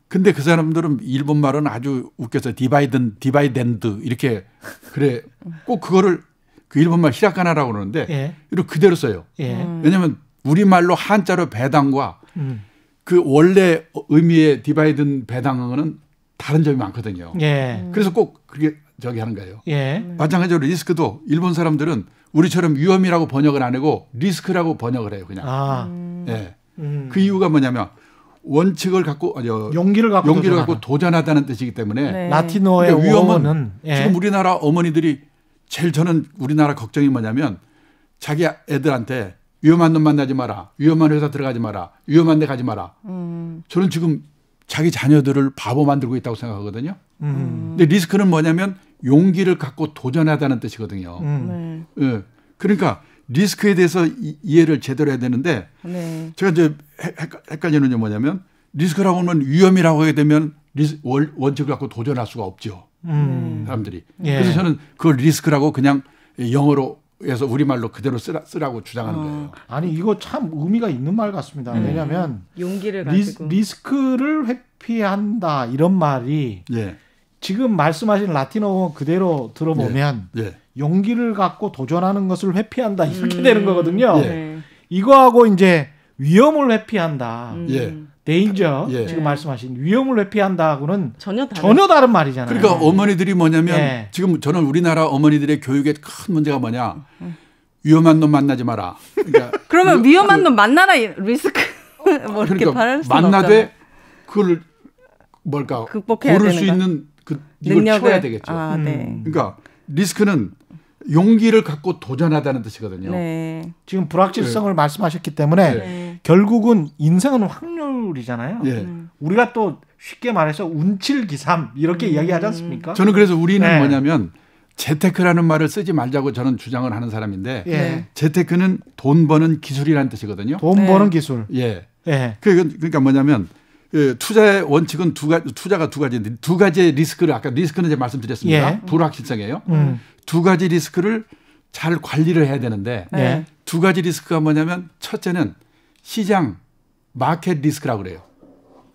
근데 그 사람들은 일본 말은 아주 웃겨서 디바이덴드 이렇게 그래. 꼭 그거를 그 일본 말 히라카나라고 그러는데 이렇게 그대로 써요. 왜냐하면 우리말로 한자로 배당과 그 원래 의미의 디바이든 배당은 다른 점이 많거든요. 그래서 꼭 그렇게 하는 거예요. 마찬가지로 리스크도 일본 사람들은 우리처럼 위험이라고 번역을 안 하고 리스크라고 번역을 해요. 그냥. 그 이유가 뭐냐면 원칙을 갖고 용기를 갖고 도전하다는 뜻이기 때문에 라틴어의 그러니까 위험은 어원은 지금 우리나라 어머니들이 제일 저는 우리나라 걱정이 뭐냐면 자기 애들한테 위험한 놈 만나지 마라. 위험한 회사 들어가지 마라. 위험한 데 가지 마라. 저는 지금 자기 자녀들을 바보 만들고 있다고 생각하거든요. 근데 리스크는 뭐냐면 용기를 갖고 도전하다는 뜻이거든요. 그러니까 리스크에 대해서 이해를 제대로 해야 되는데 제가 이제 헷갈리는 게 뭐냐면 리스크라고 하면 위험이라고 하게 되면 원칙을 갖고 도전할 수가 없죠. 사람들이. 그래서 저는 그걸 리스크라고 그냥 영어로 해서 우리말로 그대로 쓰라고 주장하는 거예요. 아니 이거 참 의미가 있는 말 같습니다. 왜냐하면 용기를 가지고 리스크를 회피한다 이런 말이 지금 말씀하신 라틴어 그대로 들어보면 용기를 갖고 도전하는 것을 회피한다 이렇게 되는 거거든요. 이거하고 이제 위험을 회피한다. 데인저 지금 말씀하신 위험을 회피한다하고는 전혀 다른 말이잖아요. 그러니까 어머니들이 뭐냐면 지금 저는 우리나라 어머니들의 교육의 큰 문제가 뭐냐. 위험한 놈 만나지 마라. 그러니까 그러면 위험한 놈 만나라 리스크 뭐 이렇게 말할 수는 만나되 그걸 극복해야 고를 수 있는 이걸 키워야 되겠죠. 그러니까 리스크는 용기를 갖고 도전하다는 뜻이거든요. 지금 불확실성을 말씀하셨기 때문에 결국은 인생은 확률이잖아요. 우리가 또 쉽게 말해서 운칠기삼 이렇게 이야기하지 않습니까? 저는 그래서 우리는 뭐냐면 재테크라는 말을 쓰지 말자고 저는 주장을 하는 사람인데 재테크는 돈 버는 기술이라는 뜻이거든요. 돈 버는 기술. 그러니까 뭐냐면 투자의 원칙은 투자가 두 가지의 리스크를 아까 리스크는 제가 말씀드렸습니다. 불확실성이에요. 두 가지 리스크를 잘 관리를 해야 되는데 두 가지 리스크가 뭐냐면 첫째는 시장 마켓 리스크라고 그래요.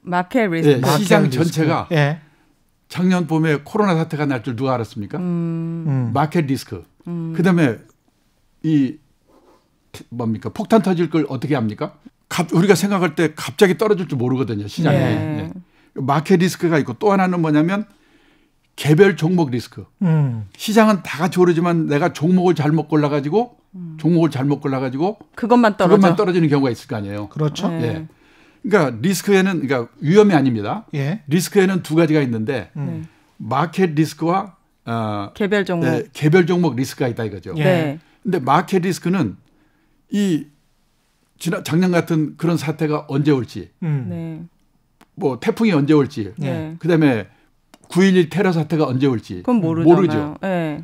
마켓 리스크. 시장 전체가 작년 봄에 코로나 사태가 날 줄 누가 알았습니까? 마켓 리스크. 그다음에 폭탄 터질 걸 어떻게 합니까? 우리가 생각할 때 갑자기 떨어질 줄 모르거든요. 시장에. 마켓 리스크가 있고 또 하나는 뭐냐면 개별 종목 리스크. 시장은 다 같이 오르지만 내가 종목을 잘못 골라가지고 그것만 떨어지는 경우가 있을 거 아니에요. 그렇죠. 그러니까 리스크에는 그러니까 위험이 아닙니다. 리스크에는 두 가지가 있는데 마켓 리스크와 개별 종목 리스크가 있다 이거죠. 근데 마켓 리스크는 작년 같은 그런 사태가 언제 올지, 뭐 태풍이 언제 올지, 그다음에 9.11 테러 사태가 언제 올지 그건 모르죠.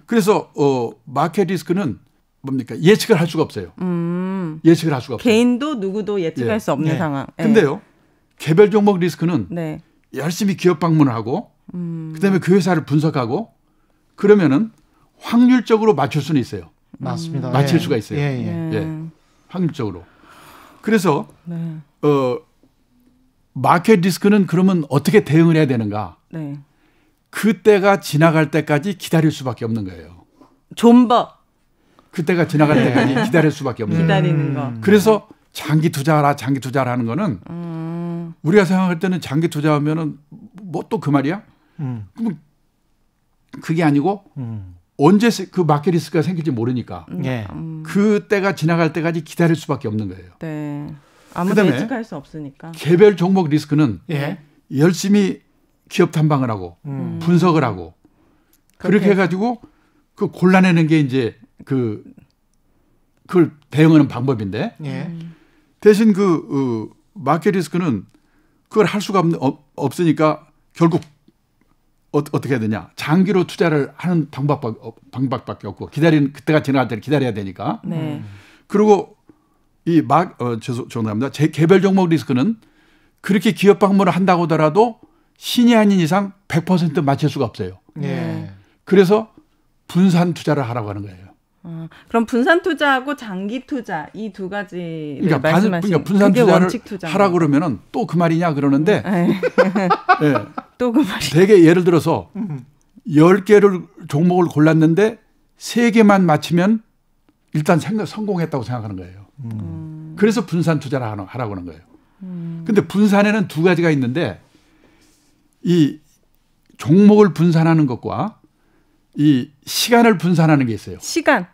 그래서 마켓 리스크는 뭡니까? 예측을 할 수가 없어요. 예측을 할 수가 없어요. 개인도 누구도 예측할 수 없는 상황. 근데요. 개별 종목 리스크는 열심히 기업 방문을 하고 그다음에 그 회사를 분석하고 그러면은 확률적으로 맞출 수는 있어요. 맞습니다. 맞힐 수가 있어요. 확률적으로. 그래서 마켓 리스크는 그러면 어떻게 대응을 해야 되는가? 네. 그때가 지나갈 때까지 기다릴 수밖에 없는 거예요. 존버. 그때가 지나갈 때까지 기다릴 수밖에 없는 거예요. 기다리는 거. 그래서 장기 투자하라, 장기 투자를 하는 거는 우리가 생각할 때는 장기 투자하면은 뭐 또 그 말이야? 그럼 그게 아니고 언제 그 마켓 리스크가 생길지 모르니까 그때가 지나갈 때까지 기다릴 수밖에 없는 거예요. 네. 아무도 예측할 수 없으니까. 개별 종목 리스크는 열심히 기업 탐방을 하고 분석을 하고 그렇게 해가지고 그 골라내는 게 이제 그걸 대응하는 방법인데 대신 그 마켓 리스크는 그걸 할 수가 없으니까 결국 어떻게 해야 되냐. 장기로 투자를 하는 방법밖에 없고 그때가 지나갈 때를 기다려야 되니까. 그리고 죄송합니다. 개별 종목 리스크는 그렇게 기업 방문을 한다고 하더라도 신이 아닌 이상 100% 맞출 수가 없어요. 그래서 분산 투자를 하라고 하는 거예요. 그럼 분산 투자하고 장기 투자 이 두 가지를 그러니까 분산 투자를 하라고 그러면은 또 그 말이냐 그러는데 또 그 말이 되게 예를 들어서 10개를 종목을 골랐는데 3개만 맞히면 일단 성공했다고 생각하는 거예요. 그래서 분산 투자를 하라고 하는 거예요. 근데 분산에는 두 가지가 있는데 이 종목을 분산하는 것과 이 시간을 분산하는 게 있어요. 시간.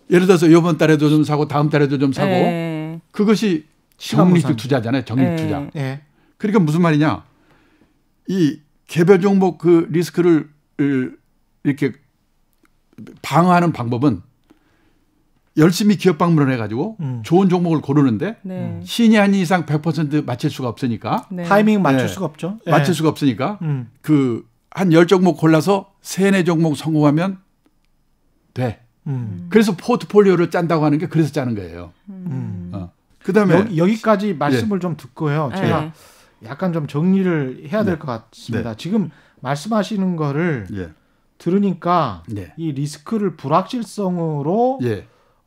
예를 들어서 이번 달에도 좀 사고 다음 달에도 좀 사고 그것이 적립식 투자잖아요. 적립 투자. 그러니까 무슨 말이냐? 이 개별 종목 그 리스크를 이렇게 방어하는 방법은 열심히 기업 방문을 해가지고 좋은 종목을 고르는데 신이 아닌 이상 100% 맞힐 수가 없으니까 타이밍 맞출 수가 없죠. 맞출 수가 없으니까 한 10종목 골라서 3, 4종목 성공하면 돼. 그래서 포트폴리오를 짠다고 하는 게 그래서 짜는 거예요. 그다음에 여기까지 말씀을 좀 듣고요. 제가 약간 좀 정리를 해야 될 것 같습니다. 지금 말씀하시는 거를 들으니까 이 리스크를 불확실성으로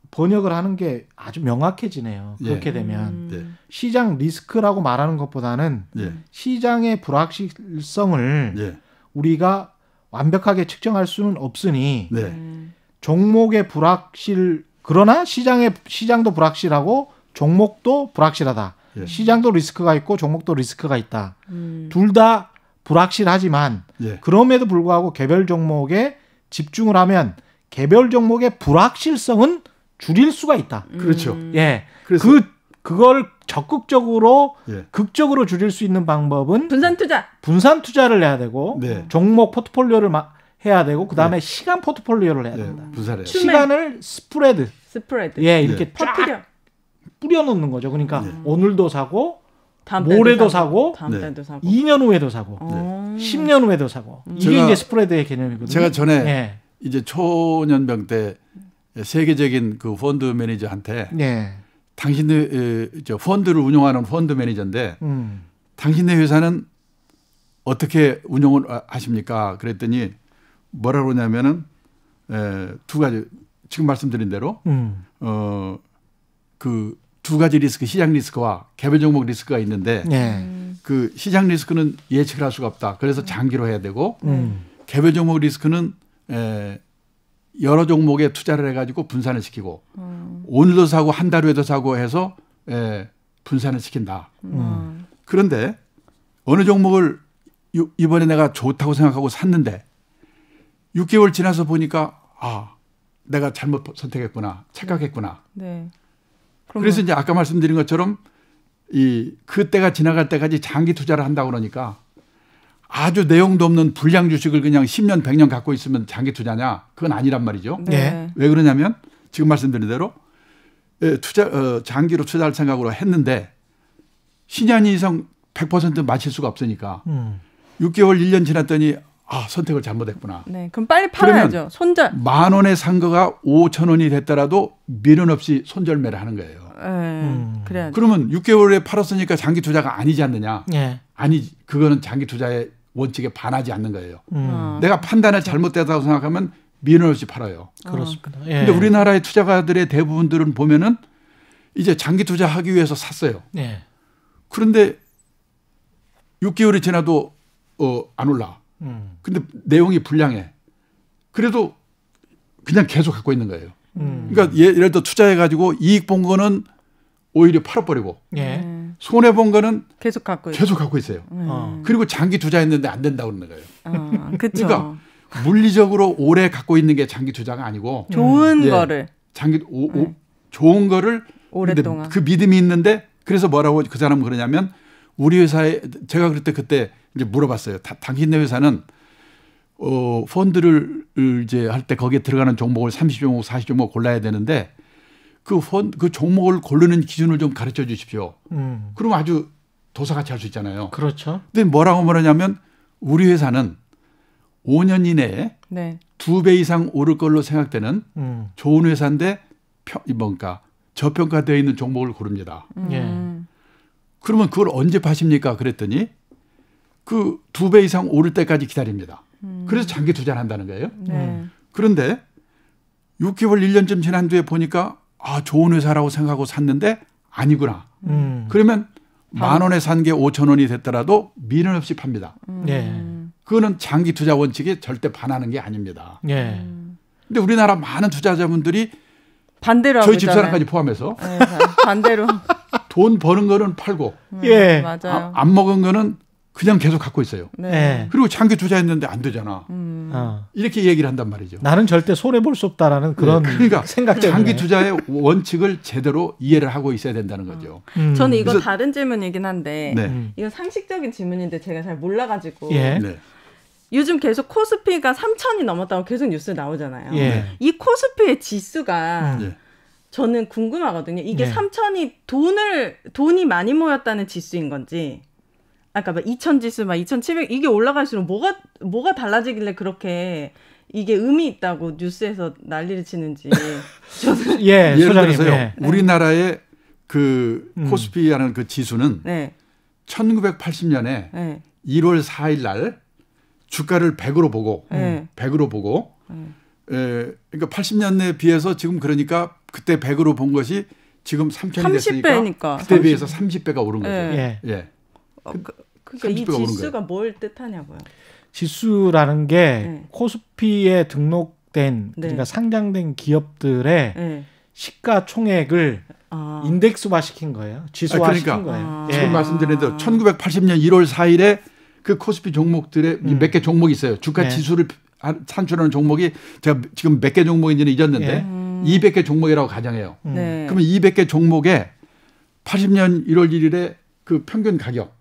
번역을 하는 게 아주 명확해지네요. 그렇게 되면 시장 리스크라고 말하는 것보다는 시장의 불확실성을 우리가 완벽하게 측정할 수는 없으니 종목의 그러나 시장도 불확실하고 종목도 불확실하다. 시장도 리스크가 있고 종목도 리스크가 있다. 둘 다 불확실하지만 그럼에도 불구하고 개별 종목에 집중을 하면 개별 종목의 불확실성은 줄일 수가 있다. 그렇죠. 그래서 그걸 적극적으로 극적으로 줄일 수 있는 방법은 분산 투자를 해야 되고 종목 포트폴리오를 해야 되고 그다음에 시간 포트폴리오를 해야 된다. 시간을 스프레드. 이렇게 쫙 뿌려놓는 거죠. 그러니까 오늘도 사고 모레도 사고 다음 달도 사고 2년 후에도 사고 10년 후에도 사고 이게 이제 스프레드의 개념이거든요. 제가 전에 이제 초년병 때 세계적인 그 펀드 매니저한테 당신네 펀드를 운영하는 펀드 매니저인데 당신네 회사는 어떻게 운영을 하십니까? 그랬더니 뭐라고 그러냐면은 두 가지 지금 말씀드린 대로 그 두 가지 리스크 시장 리스크와 개별 종목 리스크가 있는데 그 시장 리스크는 예측을 할 수가 없다. 그래서 장기로 해야 되고 개별 종목 리스크는 여러 종목에 투자를 해가지고 분산을 시키고 오늘도 사고 한 달 후에도 사고 해서 분산을 시킨다. 그런데 어느 종목을 이번에 내가 좋다고 생각하고 샀는데 6개월 지나서 보니까 내가 잘못 선택했구나. 착각했구나. 그래서 이제 아까 말씀드린 것처럼 그때가 지나갈 때까지 장기 투자를 한다고 그러니까 아주 내용도 없는 불량 주식을 그냥 10년, 100년 갖고 있으면 장기 투자냐? 그건 아니란 말이죠. 왜 그러냐면 지금 말씀드린 대로 장기로 투자할 생각으로 했는데 신이 아닌 이상 100% 맞힐 수가 없으니까 6개월, 1년 지났더니 선택을 잘못했구나. 네, 그럼 빨리 팔아야죠. 손절. 10,000원에 산 거가 5,000원이 됐더라도 미련 없이 손절매를 하는 거예요. 그래야죠. 그러면 6개월에 팔았으니까 장기 투자가 아니지 않느냐? 예. 아니, 그거는 장기 투자의 원칙에 반하지 않는 거예요. 내가 판단을 잘못됐다고 생각하면 미련 없이 팔아요. 그렇습니다. 그런데 우리나라의 투자가들의 대부분들은 보면은 이제 장기 투자하기 위해서 샀어요. 예. 그런데 6개월이 지나도 안 올라. 근데 내용이 불량해. 그래도 그냥 계속 갖고 있는 거예요. 그러니까 예를 들어 투자해가지고 이익 본 거는 오히려 팔아버리고 예. 손해 본 거는 계속 갖고 있어요. 그리고 장기 투자했는데 안 된다고 그러는 거예요. 그렇죠. 그러니까 물리적으로 오래 갖고 있는 게 장기 투자가 아니고 좋은 거를 좋은 거를 오랫동안 그 믿음이 있는데 그래서 뭐라고 그 사람은 그러냐면 우리 회사에 제가 그때 이제 물어봤어요. 당신네 회사는 펀드를 이제 할 때 거기에 들어가는 종목을 30종목, 40종목 골라야 되는데 그 종목을 고르는 기준을 좀 가르쳐 주십시오. 그럼 아주 도사같이 할 수 있잖아요. 그렇죠. 근데 뭐라고 말하냐면 우리 회사는 5년 이내에 네. 2배 이상 오를 걸로 생각되는 좋은 회사인데 저평가되어 있는 종목을 고릅니다. 그러면 그걸 언제 파십니까? 그랬더니 그 2배 이상 오를 때까지 기다립니다. 그래서 장기 투자를 한다는 거예요. 그런데 6개월, 1년쯤 지난 뒤에 보니까 좋은 회사라고 생각하고 샀는데 아니구나. 그러면 10,000원에 산 게 5,000원이 됐더라도 미련 없이 팝니다. 그거는 장기 투자 원칙에 절대 반하는 게 아닙니다. 근데 우리나라 많은 투자자분들이 반대로 저희 집사람까지 포함해서 반대로 돈 버는 거는 팔고 맞아요. 안 먹은 거는 그냥 계속 갖고 있어요. 네. 그리고 장기 투자했는데 안 되잖아. 이렇게 얘기를 한단 말이죠. 나는 절대 손해 볼 수 없다라는 그런 그러니까 생각 때문에 장기 투자의 원칙을 제대로 이해를 하고 있어야 된다는 거죠. 저는 이거 다른 질문이긴 한데 이건 상식적인 질문인데 제가 잘 몰라가지고 요즘 계속 코스피가 3,000이 넘었다고 계속 뉴스 나오잖아요. 이 코스피의 지수가 저는 궁금하거든요. 이게 3,000이 돈이 많이 모였다는 지수인 건지 아까 막 2,000 지수, 막 2,700 이게 올라갈수록 뭐가 달라지길래 그렇게 이게 의미 있다고 뉴스에서 난리를 치는지. 저는 예를 들어서요. 우리나라의 그 코스피라는 그 지수는 1980년에 1월 4일 날 주가를 100으로 보고 그러니까 80년대에 비해서 지금 그러니까 그때 100으로 본 것이 지금 3,000이 됐으니까 30배니까. 그때 비해서 30배가 오른 거죠. 그러니까 이 지수가 뭘 뜻하냐고요. 지수라는 게 코스피에 등록된 그러니까 상장된 기업들의 시가총액을 인덱스화 시킨 거예요. 지수화 시킨 거예요. 지금 말씀드린 대로 1980년 1월 4일에 그 코스피 종목들의 몇 개 종목이 있어요. 주가 지수를 산출하는 종목이 제가 지금 몇 개 종목인지는 잊었는데 200개 종목이라고 가정해요. 그러면 200개 종목에 80년 1월 1일에 그 평균 가격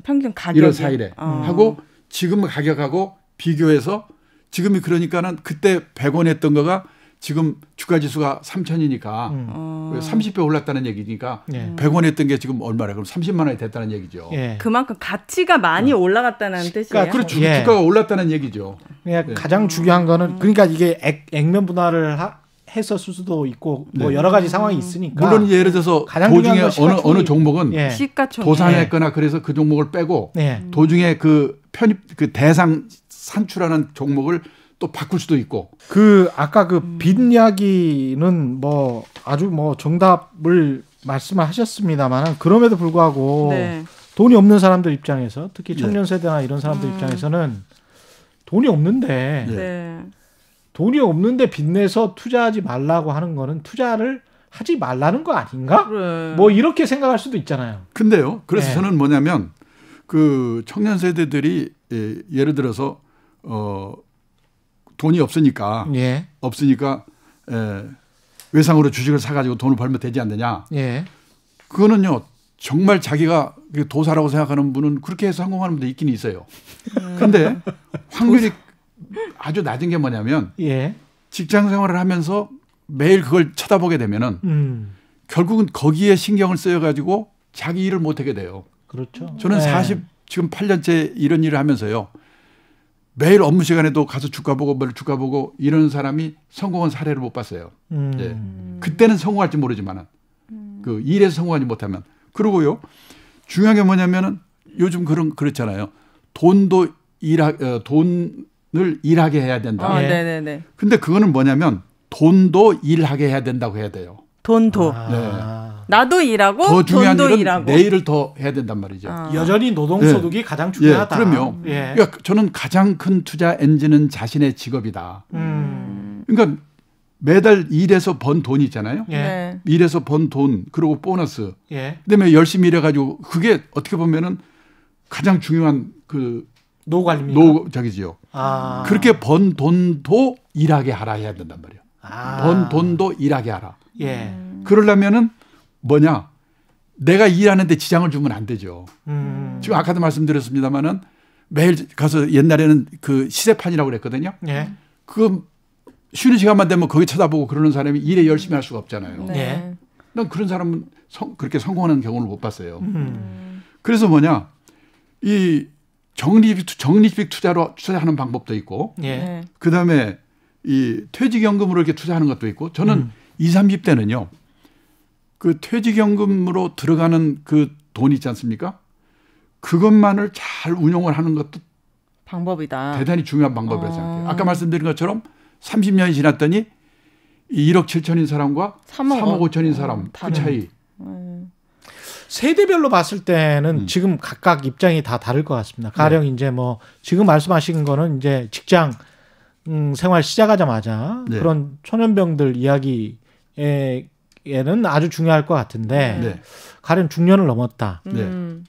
1월 4일에 하고 지금 가격하고 비교해서 지금이 그러니까는 그때 100원 했던 거가 지금 주가 지수가 3,000이니까 30배 올랐다는 얘기니까 100원 했던 게 지금 얼마래? 그럼 30만 원이 됐다는 얘기죠. 그만큼 가치가 많이 올라갔다는 뜻이에요. 그렇죠. 주가가 올랐다는 얘기죠. 가장 중요한 거는 그러니까 이게 액면 분할을 했었을 수도 있고 뭐 여러 가지 상황이 있으니까. 물론 예를 들어서 도중에 어느 종목은 도산했거나 그래서 그 종목을 빼고 도중에 그 대상 산출하는 종목을 또 바꿀 수도 있고. 아까 빚 이야기는 뭐 아주 뭐 정답을 말씀하셨습니다만 그럼에도 불구하고 돈이 없는 사람들 입장에서 특히 청년 세대나 이런 사람들 입장에서는 돈이 없는데 돈이 없는데 빚내서 투자하지 말라고 하는 거는 투자를 하지 말라는 거 아닌가? 뭐 이렇게 생각할 수도 있잖아요. 근데요. 그래서 저는 뭐냐면 그 청년 세대들이 예를 들어서 돈이 없으니까 외상으로 주식을 사가지고 돈을 벌면 되지 않느냐. 그거는요. 정말 자기가 도사라고 생각하는 분은 그렇게 해서 성공하는 분도 있긴 있어요. 근데 확률이 아주 낮은 게 뭐냐면 직장 생활을 하면서 매일 그걸 쳐다보게 되면은 결국은 거기에 신경을 쓰여가지고 자기 일을 못하게 돼요. 그렇죠. 저는 지금 8년째 이런 일을 하면서요. 매일 업무 시간에도 가서 주가 보고 주가 보고 이런 사람이 성공한 사례를 못 봤어요. 예. 그때는 성공할지 모르지만은 그 일에서 성공하지 못하면. 그리고요 중요한 게 뭐냐면은 요즘 그렇잖아요. 돈을 일하게 해야 된다. 네네네. 근데 그거는 뭐냐면 돈도 일하게 해야 된다고 해야 돼요. 돈도. 네. 나도 일하고 더 중요한 돈도 일은 일하고. 내 일을 더 해야 된단 말이죠. 여전히 노동소득이 가장 중요하다. 그럼요. 그러니까 저는 가장 큰 투자 엔진은 자신의 직업이다. 그러니까 매달 일해서 번 돈이 있잖아요. 일해서 번 돈 그리고 보너스. 그다음에 열심히 일해가지고 그게 어떻게 보면은 가장 중요한 그 노후 관리입니까? 저기지요. 그렇게 번 돈도 일하게 하라 해야 된단 말이에요. 번 돈도 일하게 하라. 그러려면은 뭐냐? 내가 일하는데 지장을 주면 안 되죠. 지금 아까도 말씀드렸습니다마는 매일 가서 옛날에는 그 시세판이라고 그랬거든요. 그 쉬는 시간만 되면 거기 쳐다보고 그러는 사람이 일에 열심히 할 수가 없잖아요. 난 그런 사람은 그렇게 성공하는 경우를 못 봤어요. 그래서 뭐냐? 이 적립식 투자로 투자하는 방법도 있고, 그 다음에 이 퇴직연금으로 이렇게 투자하는 것도 있고, 저는 20, 30대는요, 그 퇴직연금으로 들어가는 그 돈 있지 않습니까? 그것만을 잘 운용을 하는 것도 방법이다. 대단히 중요한 방법이라고 생각해요. 아까 말씀드린 것처럼 30년이 지났더니 1억 7천인 사람과 3억 5천인 사람 그 차이. 세대별로 봤을 때는 지금 각각 입장이 다 다를 것 같습니다. 가령 이제 뭐 지금 말씀하신 거는 이제 직장 생활 시작하자마자 그런 초년병들 이야기에는 아주 중요할 것 같은데 가령 중년을 넘었다.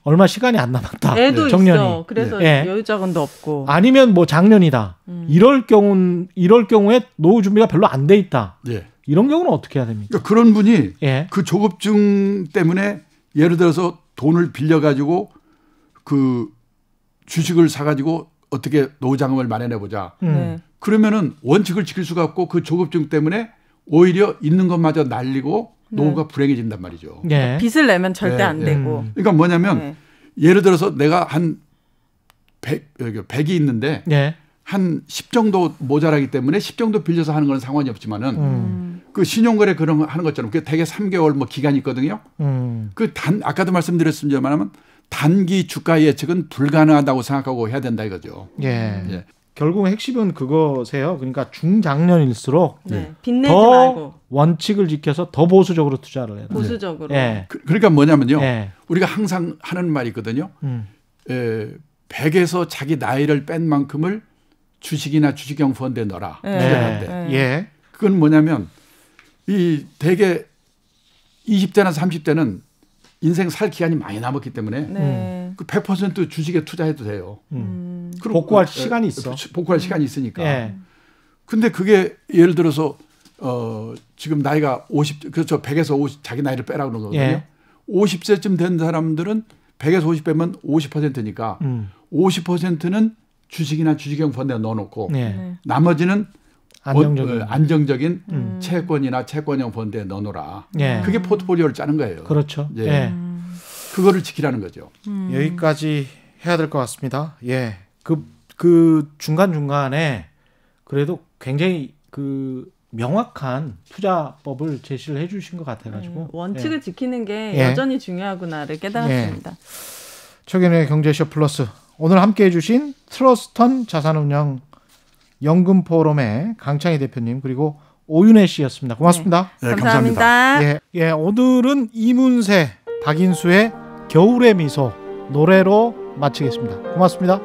얼마 시간이 안 남았다. 애도 정년이. 있어. 그래서 여유자금도 없고. 아니면 뭐 작년이다. 이럴 경우에 노후 준비가 별로 안 돼 있다. 이런 경우는 어떻게 해야 됩니까? 그러니까 그런 분이 그 조급증 때문에 예를 들어서 돈을 빌려가지고 그 주식을 사가지고 어떻게 노후자금을 마련해보자. 그러면은 원칙을 지킬 수가 없고 그 조급증 때문에 오히려 있는 것마저 날리고 노후가 불행해진단 말이죠. 빚을 내면 절대 안 되고. 그러니까 뭐냐면 예를 들어서 내가 한 100이 있는데 한 10 정도 모자라기 때문에 10 정도 빌려서 하는 건 상관이 없지만은 그 신용거래 그런 거 하는 것처럼 그게 대개 3개월 뭐 기간이 있거든요. 아까도 말씀드렸습니다만 단기 주가 예측은 불가능하다고 생각하고 해야 된다 이거죠. 결국 핵심은 그거세요. 그러니까 중장년일수록 빚내지 더 말고 원칙을 지켜서 더 보수적으로 투자를 해야 돼요. 보수적으로. 그러니까 뭐냐면요. 우리가 항상 하는 말이 있거든요. 100에서 자기 나이를 뺀 만큼을 주식이나 주식형 펀드에 넣어라. 투자할 때. 그건 뭐냐면 이 대개 20대나 30대는 인생 살 기간이 많이 남았기 때문에 그 100% 주식에 투자해도 돼요. 복구할 시간이 있어. 복구할 시간이 있으니까. 근데 그게 예를 들어서 지금 나이가 50, 그렇죠. 100에서 50 자기 나이를 빼라고 그러는 거거든요. 50세쯤 된 사람들은 100에서 50 빼면 50%니까 50%는 주식이나 주식형 펀드에 넣어놓고 나머지는 안정적인 채권이나 채권형 펀드에 넣어놓으라. 그게 포트폴리오를 짜는 거예요. 그렇죠. 그거를 지키라는 거죠. 여기까지 해야 될 것 같습니다. 그 중간중간에 그래도 굉장히 그 명확한 투자법을 제시를 해 주신 것 같아가지고 원칙을 지키는 게 여전히 중요하구나를 깨달았습니다. 최근의 경제쇼 플러스 오늘 함께해 주신 트러스턴 자산운용 연금 포럼의 강창희 대표님 그리고 오윤혜 씨였습니다. 고맙습니다. 감사합니다. 오늘은 이문세, 박인수의 겨울의 미소 노래로 마치겠습니다. 고맙습니다.